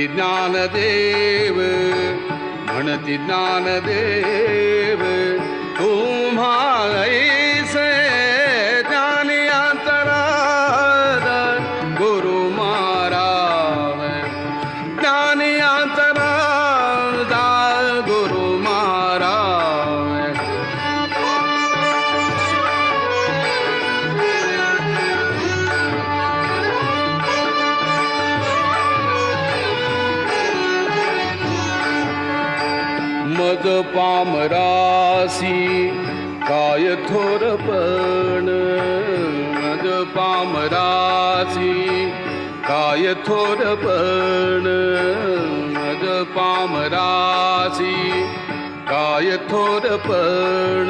म्हणती ज्ञानदेव, म्हणती ज्ञानदेव, तुम्हा ऐसे ज्ञानी अंतराळ गुरु महाराज, ज्ञानी अंतराळ गुरु महाराज. मज पामरासी काय थोरपण, मज पामरासी काय थोरपण, मज पामरासी काय थोरपण.